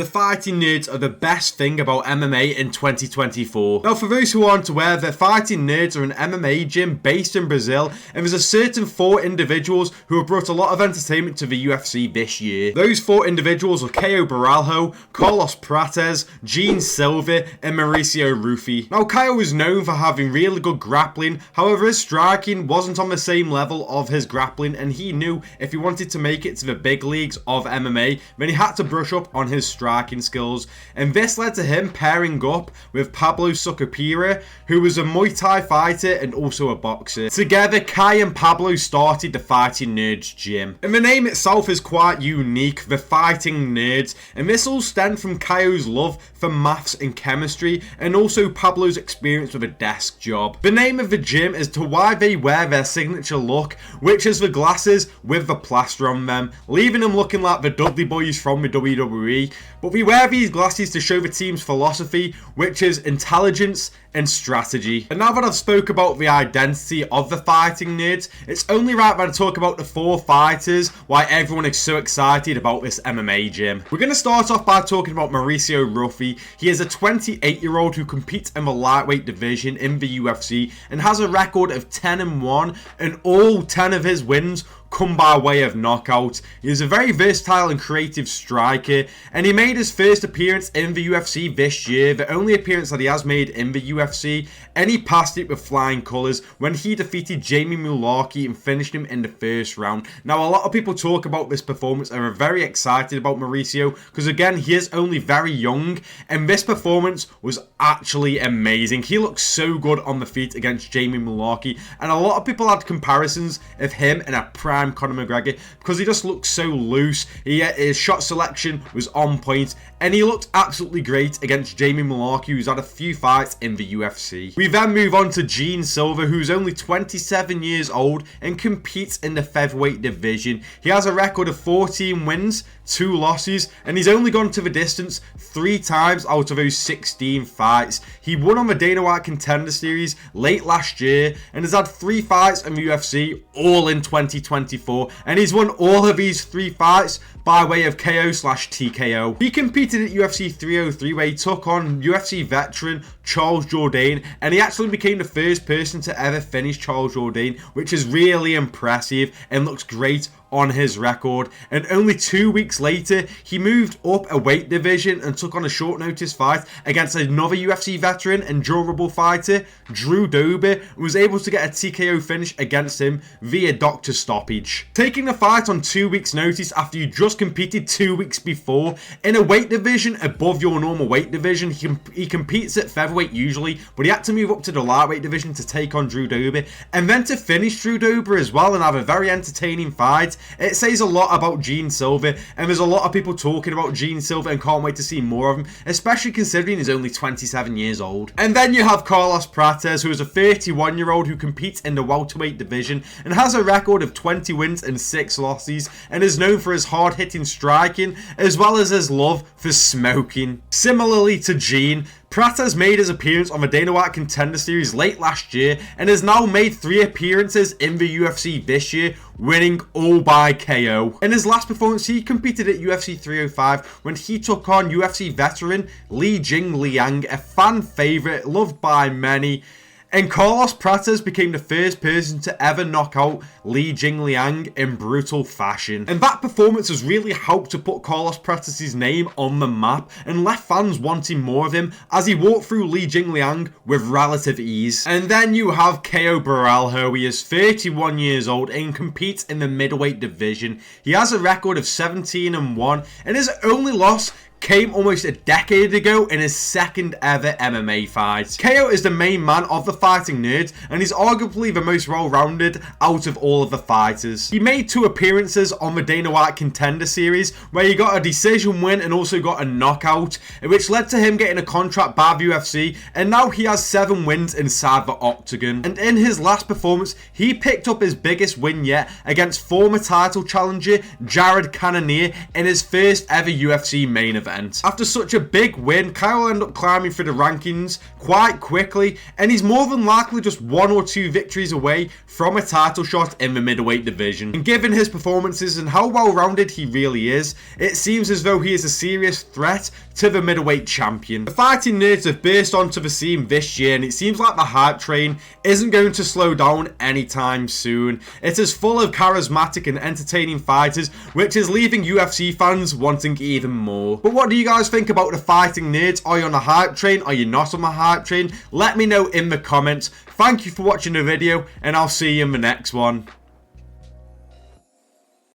The fighting nerds are the best thing about MMA in 2024. Now, for those who aren't aware, the fighting nerds are an MMA gym based in Brazil, and there's a certain 4 individuals who have brought a lot of entertainment to the UFC this year. Those 4 individuals are Caio Borralho, Carlos Prates, Gene Silva, and Mauricio Ruffi. Now, Caio is known for having really good grappling, however his striking wasn't on the same level of his grappling, and he knew if he wanted to make it to the big leagues of MMA, then he had to brush up on his striking skills, and this led to him pairing up with Pablo Sucupira, who was a Muay Thai fighter and also a boxer. Together, Kai and Pablo started the Fighting Nerds Gym, and the name itself is quite unique, the Fighting Nerds, and this all stemmed from Caio's love for maths and chemistry, and also Pablo's experience with a desk job. The name of the gym is to why they wear their signature look, which is the glasses with the plaster on them, leaving them looking like the Dudley Boys from the WWE. But we wear these glasses to show the team's philosophy, which is intelligence and strategy. And now that I've spoke about the identity of the Fighting Nerds, it's only right that I talk about the 4 fighters, why everyone is so excited about this MMA gym. We're going to start off by talking about Mauricio Ruffi. He is a 28-year-old who competes in the lightweight division in the UFC and has a record of 10-1, and all 10 of his wins come by way of knockout. He is a very versatile and creative striker, and he made his first appearance in the UFC this year, the only appearance that he has made in the UFC, and he passed it with flying colours when he defeated Jamie Mullarkey and finished him in the first round. Now, a lot of people talk about this performance and are very excited about Mauricio because, again, he is only very young, and this performance was actually amazing. He looked so good on the feet against Jamie Mullarkey, and a lot of people had comparisons of him and a prime Conor McGregor because he just looked so loose. His shot selection was on point, and he looked absolutely great against Jamie Mullarkey, who's had a few fights in the UFC. We then move on to Gene Silva, who's only 27 years old and competes in the featherweight division. He has a record of 14 wins, 2 losses, and he's only gone to the distance 3 times out of those 16 fights. He won on the Dana White Contender Series late last year and has had 3 fights in the UFC, all in 2024, and he's won all of these 3 fights by way of KO/TKO. He competed at UFC 303 where he took on UFC veteran Charles Jourdain, and he actually became the first person to ever finish Charles Jourdain, which is really impressive and looks great on his record. And only 2 weeks later, he moved up a weight division and took on a short notice fight against another UFC veteran and durable fighter, Drew Dober, and was able to get a TKO finish against him via doctor stoppage. Taking the fight on 2 weeks notice after you just competed 2 weeks before in a weight division above your normal weight division. He competes at featherweight usually, but he had to move up to the lightweight division to take on Drew Dober, and then to finish Drew Dober as well and have a very entertaining fight. It says a lot about Gene Silva, and there's a lot of people talking about Gene Silva and can't wait to see more of him, especially considering he's only 27 years old. And then you have Carlos Prates, who is a 31-year-old who competes in the welterweight division and has a record of 20 wins and 6 losses, and is known for his hard-hitting striking as well as his love for smoking. Similarly to Gene, Prates made his appearance on the Dana White Contender Series late last year and has now made 3 appearances in the UFC this year, winning all by KO. In his last performance, he competed at UFC 305 when he took on UFC veteran Li Jingliang, a fan favourite, loved by many. And Carlos Prates became the first person to ever knock out Li Jingliang in brutal fashion. And that performance has really helped to put Carlos Prates' name on the map and left fans wanting more of him as he walked through Li Jingliang with relative ease. And then you have Caio Borralho. He is 31 years old and competes in the middleweight division. He has a record of 17-1, and his only loss came almost a decade ago in his second ever MMA fight. Caio is the main man of the Fighting Nerds and is arguably the most well-rounded out of all of the fighters. He made 2 appearances on the Dana White Contender Series where he got a decision win and also got a knockout, which led to him getting a contract by the UFC, and now he has 7 wins inside the octagon. And in his last performance, he picked up his biggest win yet against former title challenger Jared Cannonier in his first ever UFC main event. event. After such a big win, Kyle will end up climbing through the rankings quite quickly, and he's more than likely just 1 or 2 victories away from a title shot in the middleweight division. And given his performances and how well-rounded he really is, it seems as though he is a serious threat to the middleweight champion. The fighting nerds have burst onto the scene this year, and it seems like the hype train isn't going to slow down anytime soon. It is full of charismatic and entertaining fighters, which is leaving UFC fans wanting even more. But what do you guys think about the fighting nerds? Are you on the hype train? Are you not on the hype train? Let me know in the comments. Thank you for watching the video, and I'll see you in the next one.